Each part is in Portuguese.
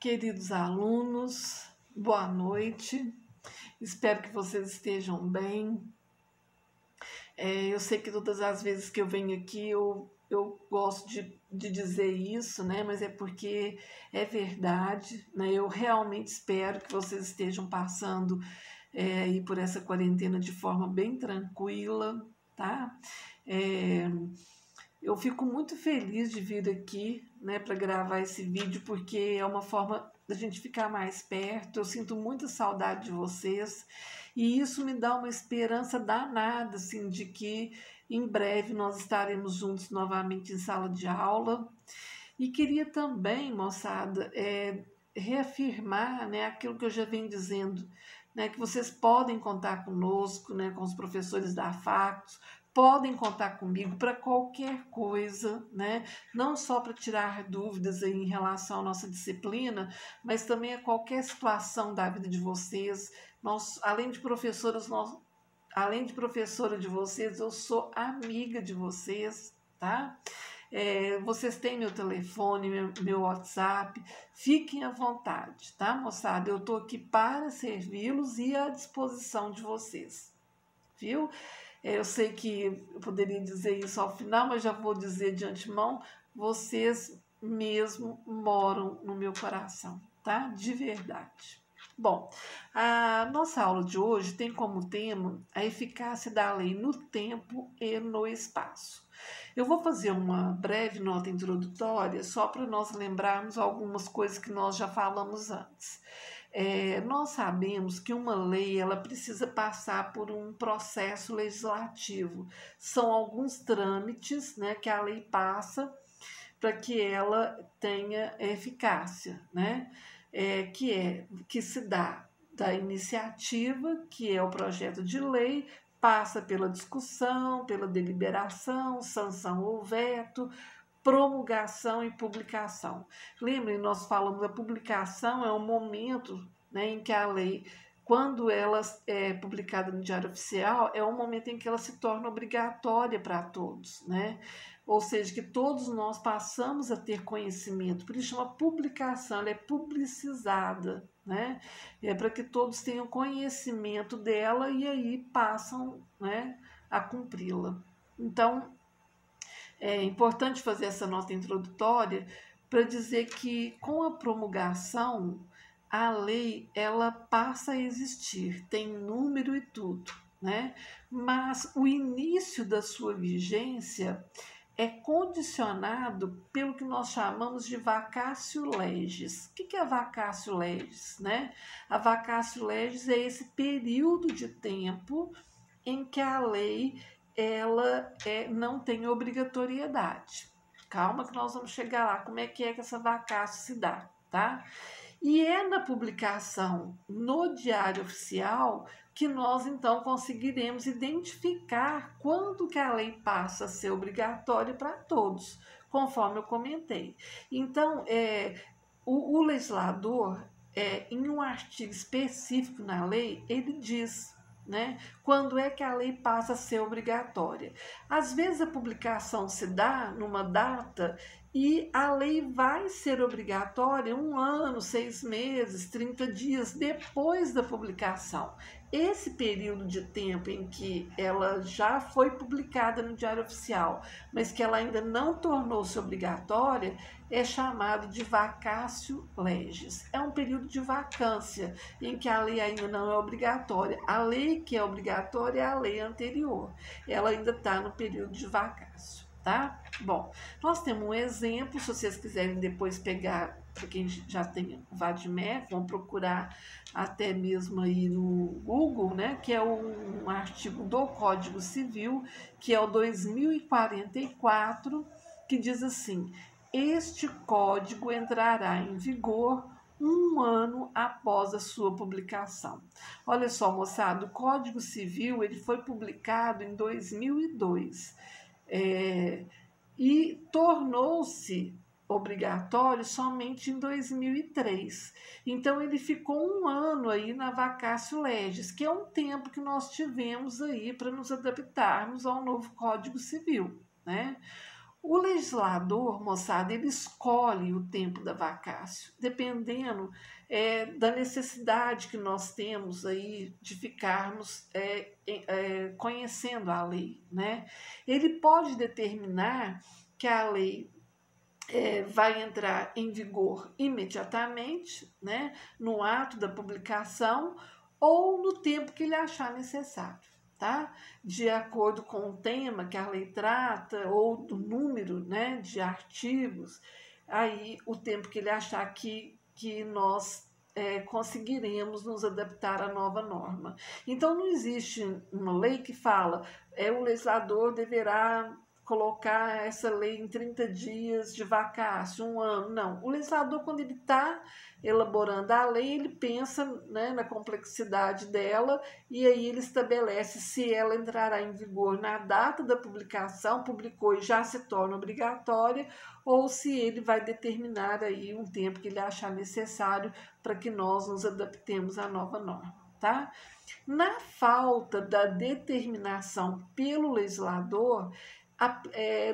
Queridos alunos, boa noite. Espero que vocês estejam bem. Eu sei que todas as vezes que eu venho aqui eu gosto de dizer isso, né? Mas é porque é verdade, né? Eu realmente espero que vocês estejam passando aí por essa quarentena de forma bem tranquila, tá? É, eu fico muito feliz de vir aqui, né, para gravar esse vídeo, porque é uma forma da gente ficar mais perto. Eu sinto muita saudade de vocês e isso me dá uma esperança danada, assim, de que em breve nós estaremos juntos novamente em sala de aula. E queria também, moçada, reafirmar, né, aquilo que eu já venho dizendo, né, que vocês podem contar conosco, né, com os professores da Factos, podem contar comigo para qualquer coisa, né, não só para tirar dúvidas aí em relação à nossa disciplina, mas também a qualquer situação da vida de vocês. Nós, além de professora de vocês, eu sou amiga de vocês, tá? Vocês têm meu telefone, meu WhatsApp, fiquem à vontade, tá, moçada? Eu estou aqui para servi-los e à disposição de vocês, viu? Eu sei que eu poderia dizer isso ao final, mas já vou dizer de antemão, vocês mesmo moram no meu coração, tá? De verdade. Bom, a nossa aula de hoje tem como tema a eficácia da lei no tempo e no espaço. Eu vou fazer uma breve nota introdutória só para nós lembrarmos algumas coisas que nós já falamos antes. Nós sabemos que uma lei ela precisa passar por um processo legislativo. São alguns trâmites, né, que a lei passa para que ela tenha eficácia, né? Que se dá da iniciativa, que é o projeto de lei, passa pela discussão, pela deliberação, sanção ou veto, promulgação e publicação. Lembrem, nós falamos da publicação, é o momento, né, em que a lei, quando ela é publicada no Diário Oficial, é o momento em que ela se torna obrigatória para todos, né? Ou seja, que todos nós passamos a ter conhecimento, por isso chama publicação, ela é publicizada, né? É para que todos tenham conhecimento dela e aí passam, né, a cumpri-la. Então, é importante fazer essa nota introdutória para dizer que com a promulgação a lei ela passa a existir, tem número e tudo, né? Mas o início da sua vigência é condicionado pelo que nós chamamos de vacatio legis. O que é vacatio legis, né? A vacatio legis é esse período de tempo em que a lei ela não tem obrigatoriedade. Calma que nós vamos chegar lá, como é que essa vacácio se dá, tá? E é na publicação no Diário Oficial que nós então conseguiremos identificar quando que a lei passa a ser obrigatória para todos, conforme eu comentei. Então, o legislador, em um artigo específico na lei, ele diz, né, quando é que a lei passa a ser obrigatória. Às vezes a publicação se dá numa data e a lei vai ser obrigatória 1 ano, 6 meses, 30 dias depois da publicação. Esse período de tempo em que ela já foi publicada no Diário Oficial, mas que ela ainda não tornou-se obrigatória, é chamado de vacatio legis. É um período de vacância, em que a lei ainda não é obrigatória. A lei que é obrigatória é a lei anterior. Ela ainda está no período de vacácio, tá? Bom, nós temos um exemplo, se vocês quiserem depois pegar, para quem já tem o VADMEC, vão procurar até mesmo aí no Google, né, que é um artigo do Código Civil, que é o 2044, que diz assim: este código entrará em vigor 1 ano após a sua publicação. Olha só, moçada, o Código Civil ele foi publicado em 2002 e tornou-se obrigatório somente em 2003. Então, ele ficou 1 ano aí na vacatio legis, que é um tempo que nós tivemos aí para nos adaptarmos ao novo Código Civil, né? O legislador, moçada, ele escolhe o tempo da vacácio, dependendo da necessidade que nós temos aí de ficarmos conhecendo a lei, né? Ele pode determinar que a lei vai entrar em vigor imediatamente, né, no ato da publicação ou no tempo que ele achar necessário, tá? De acordo com o tema que a lei trata ou do número, né, de artigos, aí o tempo que ele achar que nós conseguiremos nos adaptar à nova norma. Então, não existe uma lei que fala o legislador deverá colocar essa lei em 30 dias de vacácio, um ano. Não. O legislador, quando ele está elaborando a lei, ele pensa, né, na complexidade dela e aí ele estabelece se ela entrará em vigor na data da publicação, publicou e já se torna obrigatória, ou se ele vai determinar aí um tempo que ele achar necessário para que nós nos adaptemos à nova norma, tá? Na falta da determinação pelo legislador,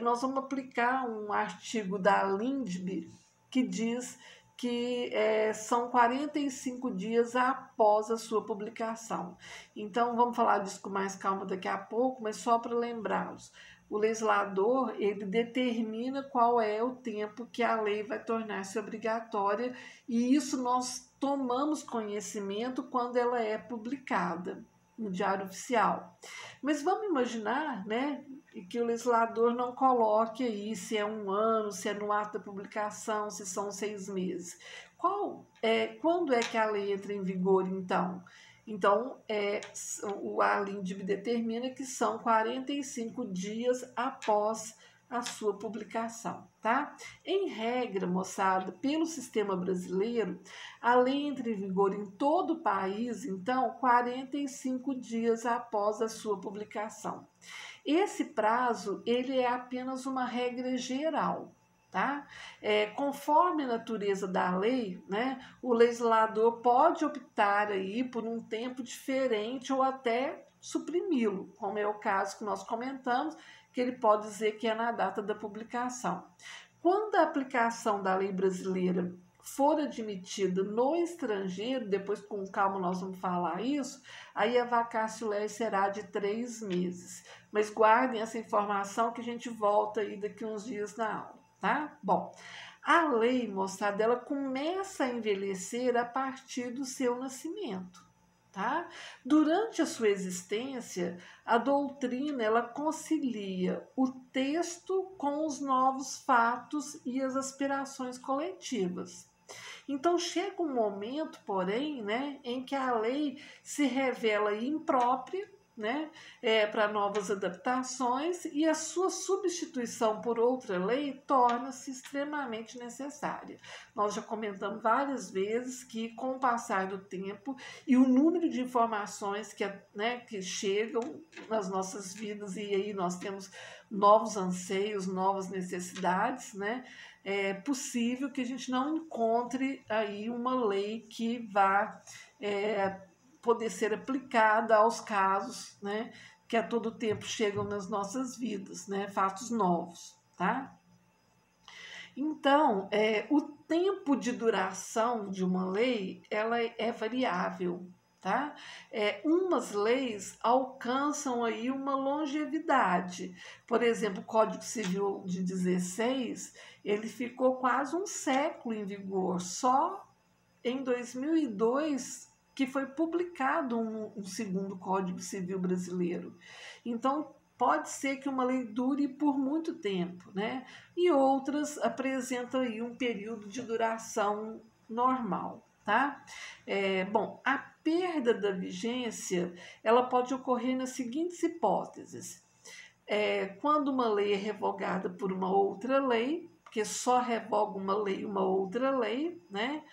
nós vamos aplicar um artigo da LINDB que diz que são 45 dias após a sua publicação. Então, vamos falar disso com mais calma daqui a pouco, mas só para lembrá-los. O legislador, ele determina qual é o tempo que a lei vai tornar-se obrigatória e isso nós tomamos conhecimento quando ela é publicada no Diário Oficial. Mas vamos imaginar, né, que o legislador não coloque aí se é um ano, se é no ato da publicação, se são 6 meses. Quando é que a lei entra em vigor, então? Então, a LINDB determina que são 45 dias após a sua publicação, tá? Em regra, moçada, pelo sistema brasileiro, a lei entra em vigor em todo o país, então, 45 dias após a sua publicação. Esse prazo, ele é apenas uma regra geral, tá? Conforme a natureza da lei, né, o legislador pode optar aí por um tempo diferente ou até suprimi-lo, como é o caso que nós comentamos, que ele pode dizer que é na data da publicação. Quando a aplicação da lei brasileira for admitida no estrangeiro, depois com calma nós vamos falar isso, aí a vacatio legis será de 3 meses. Mas guardem essa informação que a gente volta aí daqui uns dias na aula, tá? Bom, a lei, moçada, ela começa a envelhecer a partir do seu nascimento. Tá? Durante a sua existência, a doutrina ela concilia o texto com os novos fatos e as aspirações coletivas. Então chega um momento, porém, né, em que a lei se revela imprópria, né, para novas adaptações e a sua substituição por outra lei torna-se extremamente necessária. Nós já comentamos várias vezes que com o passar do tempo e o número de informações que chegam nas nossas vidas e aí nós temos novos anseios, novas necessidades, né? É possível que a gente não encontre aí uma lei que vá poder ser aplicada aos casos, né, que a todo tempo chegam nas nossas vidas, né, fatos novos, tá? Então, o tempo de duração de uma lei, ela é variável, tá? Umas leis alcançam aí uma longevidade. Por exemplo, o Código Civil de 16, ele ficou quase um século em vigor. Só em 2002 que foi publicado um segundo Código Civil brasileiro. Então, pode ser que uma lei dure por muito tempo, né? E outras apresentam aí um período de duração normal, tá? Bom, a perda da vigência, ela pode ocorrer nas seguintes hipóteses. Quando uma lei é revogada por uma outra lei, porque só revoga uma outra lei, né?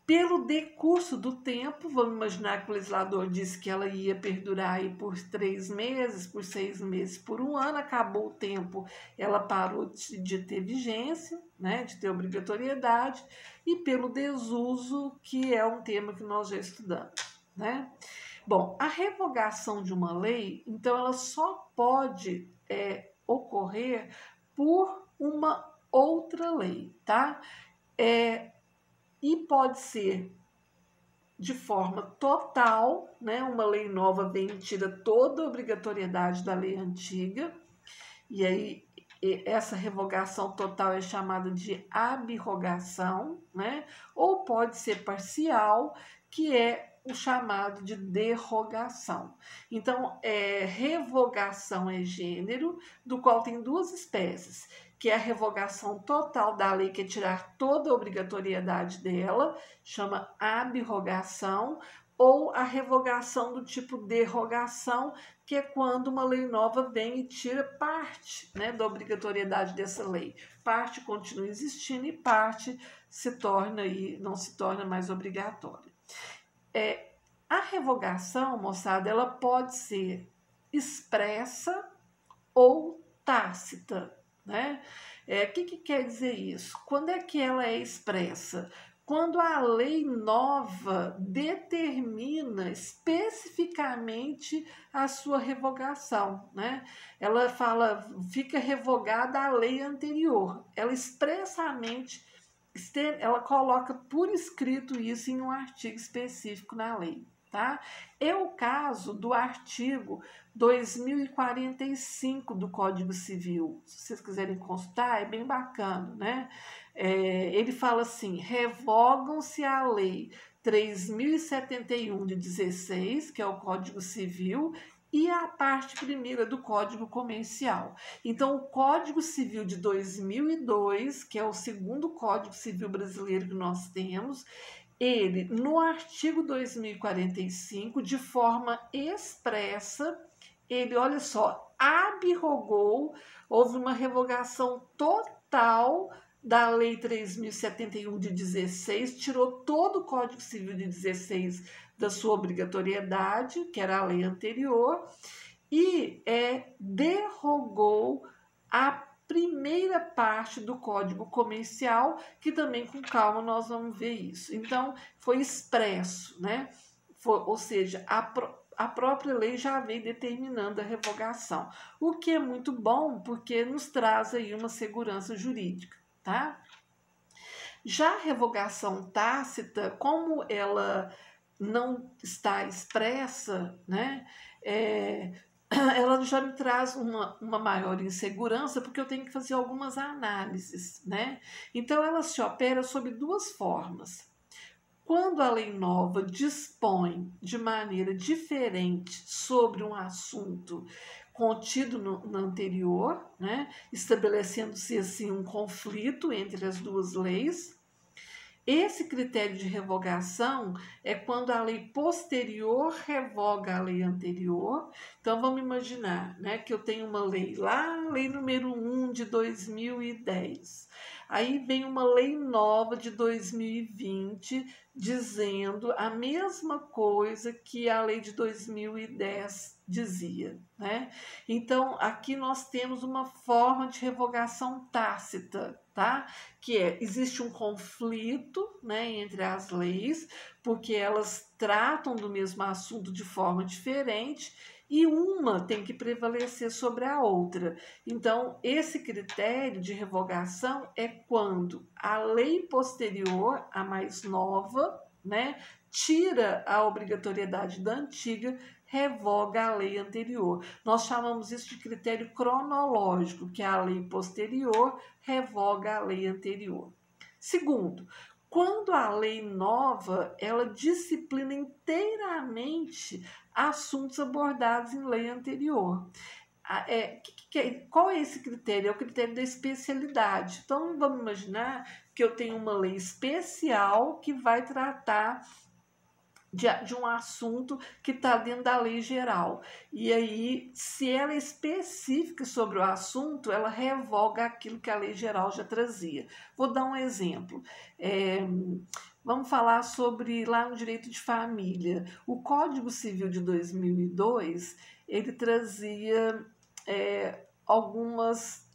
Pelo decurso do tempo, vamos imaginar que o legislador disse que ela ia perdurar aí por 3 meses, por 6 meses, por um ano, acabou o tempo, ela parou de ter vigência, né, de ter obrigatoriedade, e pelo desuso, que é um tema que nós já estudamos, né? Bom, a revogação de uma lei, então, ela só pode ocorrer por uma outra lei, tá? E pode ser de forma total, né? Uma lei nova vem e tira toda a obrigatoriedade da lei antiga, e aí essa revogação total é chamada de abrogação, né? Ou pode ser parcial, que é o chamado de derrogação. Então, revogação é gênero, do qual tem duas espécies, que é a revogação total da lei, que é tirar toda a obrigatoriedade dela, chama abrogação, ou a revogação do tipo derrogação, que é quando uma lei nova vem e tira parte, né, da obrigatoriedade dessa lei. Parte continua existindo e parte se torna e não se torna mais obrigatória. A revogação, moçada, ela pode ser expressa ou tácita, né? Que quer dizer isso? Quando é que ela é expressa? Quando a lei nova determina especificamente a sua revogação, né? Ela fala, fica revogada a lei anterior. Ela expressamente, ela coloca por escrito isso em um artigo específico na lei, tá? É o caso do artigo 2045 do Código Civil. Se vocês quiserem consultar, é bem bacana, né? Ele fala assim: revogam-se a lei 3071 de 16, que é o Código Civil, e a parte primeira do Código Comercial. Então, o Código Civil de 2002, que é o segundo Código Civil brasileiro que nós temos, ele, no artigo 2045, de forma expressa, ele, olha só, abrogou, houve uma revogação total da Lei 3071 de 16, tirou todo o Código Civil de 16 da sua obrigatoriedade, que era a lei anterior, e derrogou a primeira parte do Código Comercial, que também com calma nós vamos ver isso. Então, foi expresso, né? Ou seja, a própria lei já vem determinando a revogação, o que é muito bom porque nos traz aí uma segurança jurídica, tá? Já a revogação tácita, como ela não está expressa, né? Ela já me traz uma maior insegurança, porque eu tenho que fazer algumas análises, né? Então, ela se opera sob duas formas. Quando a lei nova dispõe de maneira diferente sobre um assunto contido no anterior, né? Estabelecendo-se assim um conflito entre as duas leis. Esse critério de revogação é quando a lei posterior revoga a lei anterior. Então, vamos imaginar, né, que eu tenho uma lei lá, lei número 1 de 2010. Aí vem uma lei nova de 2020 dizendo a mesma coisa que a lei de 2010 dizia, né? Então, aqui nós temos uma forma de revogação tácita, tá? Que existe um conflito, né, entre as leis, porque elas tratam do mesmo assunto de forma diferente e uma tem que prevalecer sobre a outra. Então, esse critério de revogação é quando a lei posterior, a mais nova, né, tira a obrigatoriedade da antiga, revoga a lei anterior. Nós chamamos isso de critério cronológico, que é a lei posterior revoga a lei anterior. Segundo, quando a lei nova, ela disciplina inteiramente assuntos abordados em lei anterior. Qual é esse critério? É o critério da especialidade. Então, vamos imaginar que eu tenho uma lei especial que vai tratar de um assunto que está dentro da lei geral. E aí, se ela é específica sobre o assunto, ela revoga aquilo que a lei geral já trazia. Vou dar um exemplo. Vamos falar sobre lá no direito de família. O Código Civil de 2002, ele trazia algumas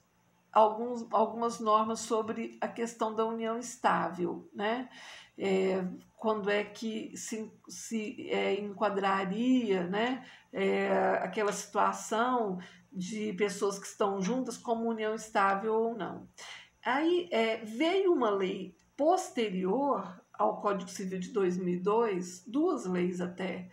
normas sobre a questão da união estável, né? Quando é que se enquadraria, né, aquela situação de pessoas que estão juntas como união estável ou não. Aí veio uma lei posterior ao Código Civil de 2002, duas leis até,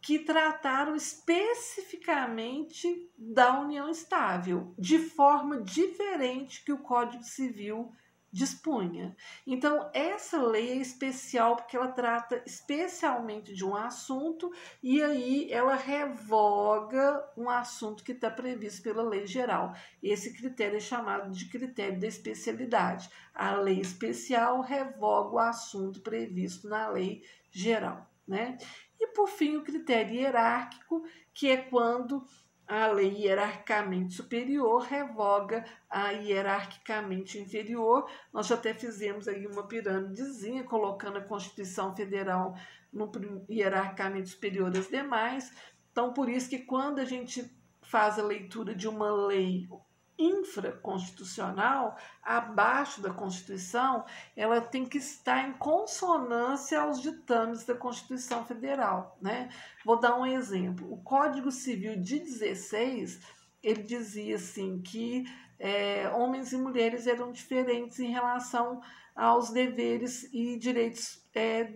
que trataram especificamente da união estável, de forma diferente que o Código Civil dispunha. Então, essa lei é especial porque ela trata especialmente de um assunto e aí ela revoga um assunto que está previsto pela lei geral. Esse critério é chamado de critério da especialidade. A lei especial revoga o assunto previsto na lei geral, né? E, por fim, o critério hierárquico, que é quando a lei hierarquicamente superior revoga a hierarquicamente inferior. Nós já até fizemos aí uma pirâmidezinha, colocando a Constituição Federal no hierarquicamente superior às demais. Então, por isso que quando a gente faz a leitura de uma lei infraconstitucional, abaixo da Constituição, ela tem que estar em consonância aos ditames da Constituição Federal, né? Vou dar um exemplo. O Código Civil de 16, ele dizia assim que homens e mulheres eram diferentes em relação aos deveres e direitos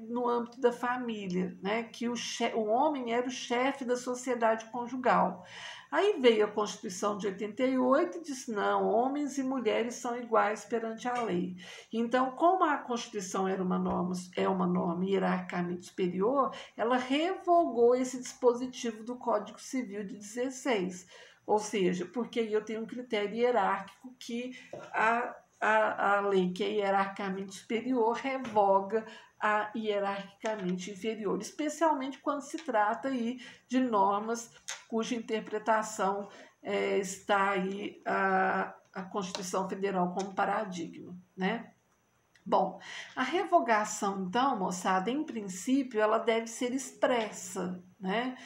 no âmbito da família, né? Que o homem era o chefe da sociedade conjugal. Aí veio a Constituição de 88 e disse, não, homens e mulheres são iguais perante a lei. Então, como a Constituição é uma norma hierarquicamente superior, ela revogou esse dispositivo do Código Civil de 16. Ou seja, porque aí eu tenho um critério hierárquico que a lei que é hierarquicamente superior revoga a hierarquicamente inferior, especialmente quando se trata aí de normas cuja interpretação está aí a Constituição Federal como paradigma, né? Bom, a revogação, então, moçada, em princípio, ela deve ser expressa, né?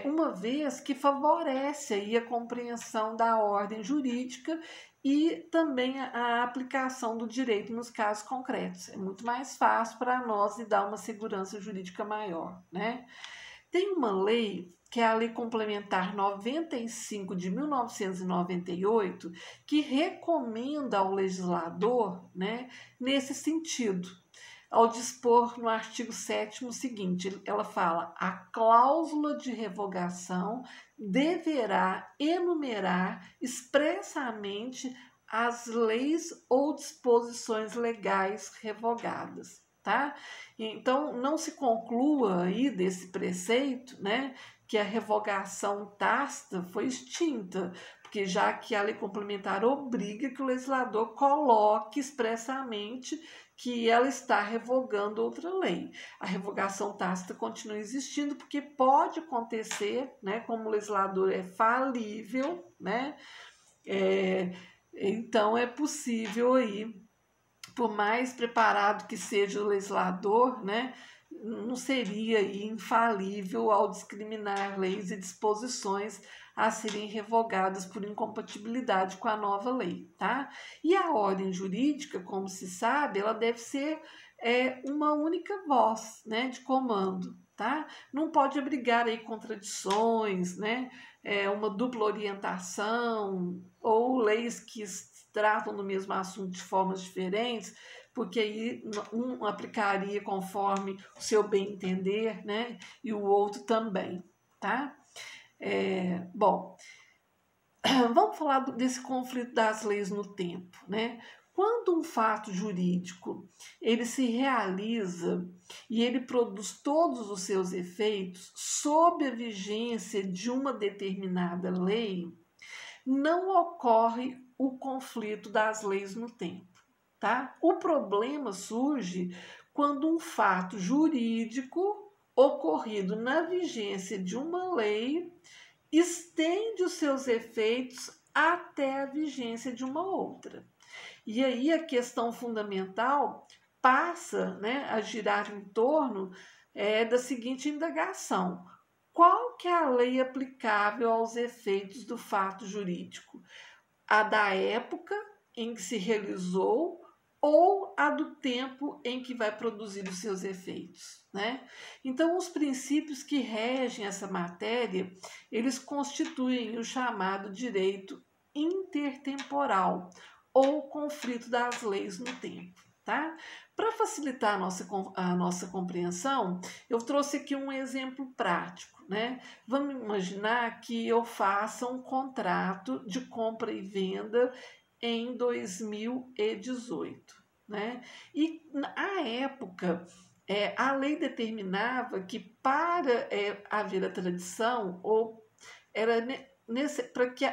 Uma vez que favorece aí a compreensão da ordem jurídica e também a aplicação do direito nos casos concretos. É muito mais fácil para nós e dar uma segurança jurídica maior, né? Tem uma lei, que é a Lei Complementar 95 de 1998, que recomenda ao legislador, né, nesse sentido, ao dispor no artigo 7º o seguinte, ela fala: a cláusula de revogação deverá enumerar expressamente as leis ou disposições legais revogadas. Tá? Então, não se conclua aí desse preceito, né, que a revogação tácita foi extinta, porque já que a lei complementar obriga que o legislador coloque expressamente que ela está revogando outra lei. A revogação tácita continua existindo, porque pode acontecer, né, como o legislador é falível, né, então é possível aí, por mais preparado que seja o legislador, né, não seria infalível ao discriminar leis e disposições a serem revogadas por incompatibilidade com a nova lei, tá? E a ordem jurídica, como se sabe, ela deve ser uma única voz, né, de comando, tá? Não pode abrigar aí contradições, né? Uma dupla orientação ou leis que tratam do mesmo assunto de formas diferentes, porque aí um aplicaria conforme o seu bem entender, né? E o outro também, tá? Bom, vamos falar desse conflito das leis no tempo, né? Quando um fato jurídico ele se realiza e ele produz todos os seus efeitos sob a vigência de uma determinada lei, não ocorre o conflito das leis no tempo, tá? O problema surge quando um fato jurídico ocorrido na vigência de uma lei estende os seus efeitos até a vigência de uma outra. E aí a questão fundamental passa, né, a girar em torno da seguinte indagação: qual que é a lei aplicável aos efeitos do fato jurídico? A da época em que se realizou ou a do tempo em que vai produzir os seus efeitos, né? Então, os princípios que regem essa matéria, eles constituem o chamado direito intertemporal ou conflito das leis no tempo, tá? Para facilitar a nossa compreensão, eu trouxe aqui um exemplo prático, né? Vamos imaginar que eu faça um contrato de compra e venda em 2018, né? E na época, a lei determinava que para haver a tradição, ou era para que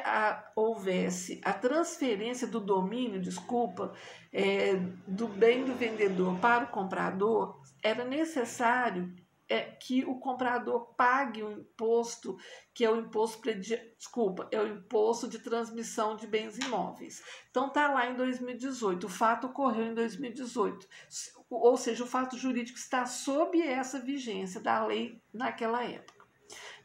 houvesse a transferência do domínio, desculpa, do bem do vendedor para o comprador, era necessário que o comprador pague o imposto, que é o imposto é o imposto de transmissão de bens imóveis. Então está lá em 2018, o fato ocorreu em 2018, ou seja, o fato jurídico está sob essa vigência da lei naquela época.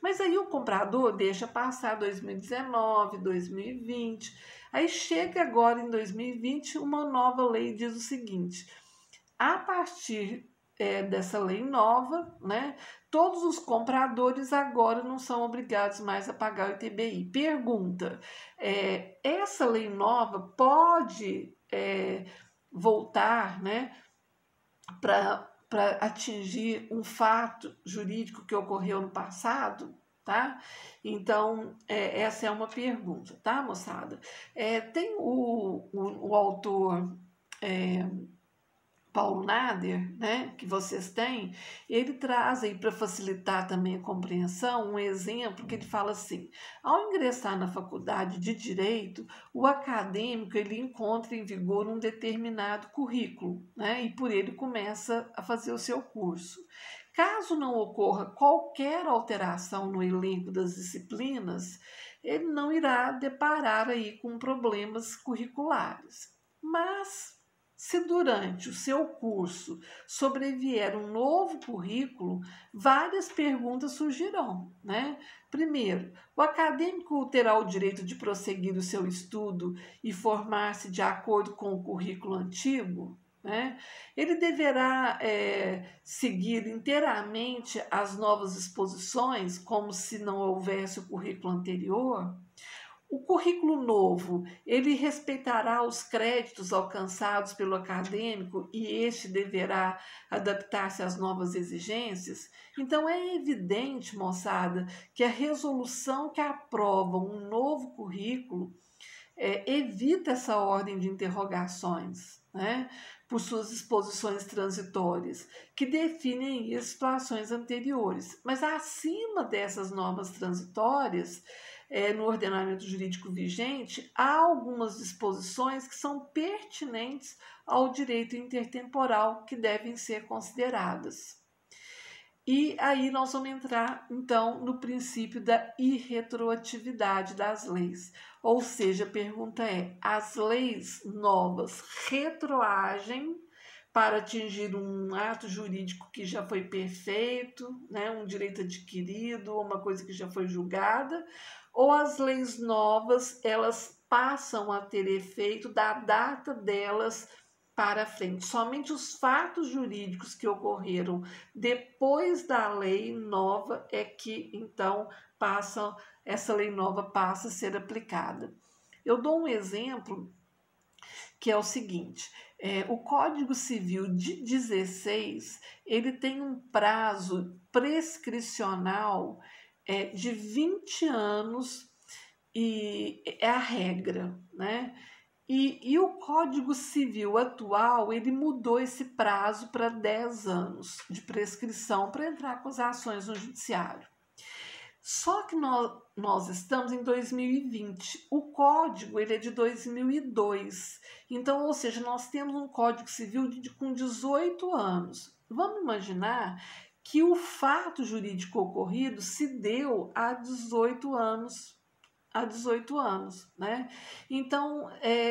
Mas aí o comprador deixa passar 2019, 2020, aí chega agora em 2020, uma nova lei diz o seguinte: a partir dessa lei nova, né, todos os compradores agora não são obrigados mais a pagar o ITBI. Pergunta: essa lei nova pode voltar, né, para atingir um fato jurídico que ocorreu no passado, tá? Então, essa é uma pergunta, tá, moçada? Tem o autor Paulo Nader, né, que vocês têm, ele traz aí para facilitar também a compreensão um exemplo que ele fala assim: ao ingressar na faculdade de Direito, o acadêmico ele encontra em vigor um determinado currículo, né, e por ele começa a fazer o seu curso. Caso não ocorra qualquer alteração no elenco das disciplinas, ele não irá deparar aí com problemas curriculares. Mas se durante o seu curso sobrevier um novo currículo, várias perguntas surgirão, né? Primeiro, o acadêmico terá o direito de prosseguir o seu estudo e formar-se de acordo com o currículo antigo, né? Ele deverá seguir inteiramente as novas exposições, como se não houvesse o currículo anterior. O currículo novo, ele respeitará os créditos alcançados pelo acadêmico e este deverá adaptar-se às novas exigências? Então é evidente, moçada, que a resolução que aprova um novo currículo evita essa ordem de interrogações, né, por suas exposições transitórias, que definem as situações anteriores. Mas acima dessas normas transitórias, no ordenamento jurídico vigente, há algumas disposições que são pertinentes ao direito intertemporal que devem ser consideradas. E aí nós vamos entrar, então, no princípio da irretroatividade das leis. Ou seja, a pergunta é: as leis novas retroagem para atingir um ato jurídico que já foi perfeito, né, um direito adquirido, uma coisa que já foi julgada, ou as leis novas, elas passam a ter efeito da data delas para frente? Somente os fatos jurídicos que ocorreram depois da lei nova é que então essa lei nova passa a ser aplicada. Eu dou um exemplo que é o seguinte: o Código Civil de 16 ele tem um prazo prescricional de 20 anos e é a regra, né? E o Código Civil atual, ele mudou esse prazo para 10 anos de prescrição para entrar com as ações no judiciário. Só que nós estamos em 2020. O código ele é de 2002. Então, ou seja, nós temos um Código Civil com 18 anos. Vamos imaginar que o fato jurídico ocorrido se deu há 18 anos. Né? Então,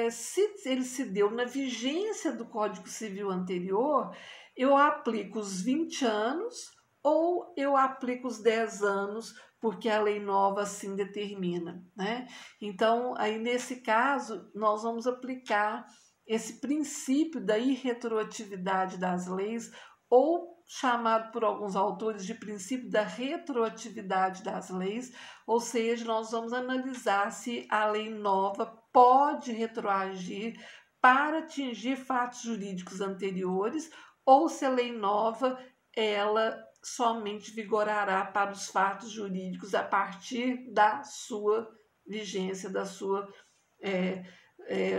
se ele se deu na vigência do Código Civil anterior, eu aplico os 20 anos ou eu aplico os 10 anos, porque a lei nova assim determina, né? Então, aí nesse caso, nós vamos aplicar esse princípio da irretroatividade das leis, ou chamado por alguns autores de princípio da retroatividade das leis, ou seja, nós vamos analisar se a lei nova pode retroagir para atingir fatos jurídicos anteriores, ou se a lei nova ela somente vigorará para os fatos jurídicos a partir da sua vigência, da sua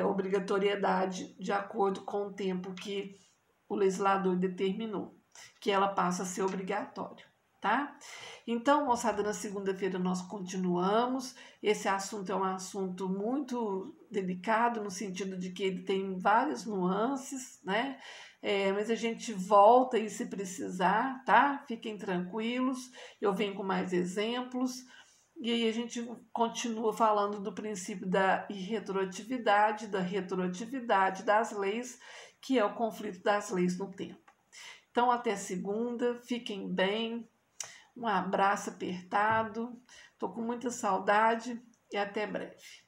obrigatoriedade, de acordo com o tempo que o legislador determinou, que ela passa a ser obrigatória, tá? Então, moçada, na segunda-feira nós continuamos. Esse assunto é um assunto muito delicado, no sentido de que ele tem várias nuances, né? Mas a gente volta aí se precisar, tá? Fiquem tranquilos, eu venho com mais exemplos. E aí a gente continua falando do princípio da irretroatividade, da retroatividade das leis, que é o conflito das leis no tempo. Então, até segunda, fiquem bem, um abraço apertado, estou com muita saudade e até breve.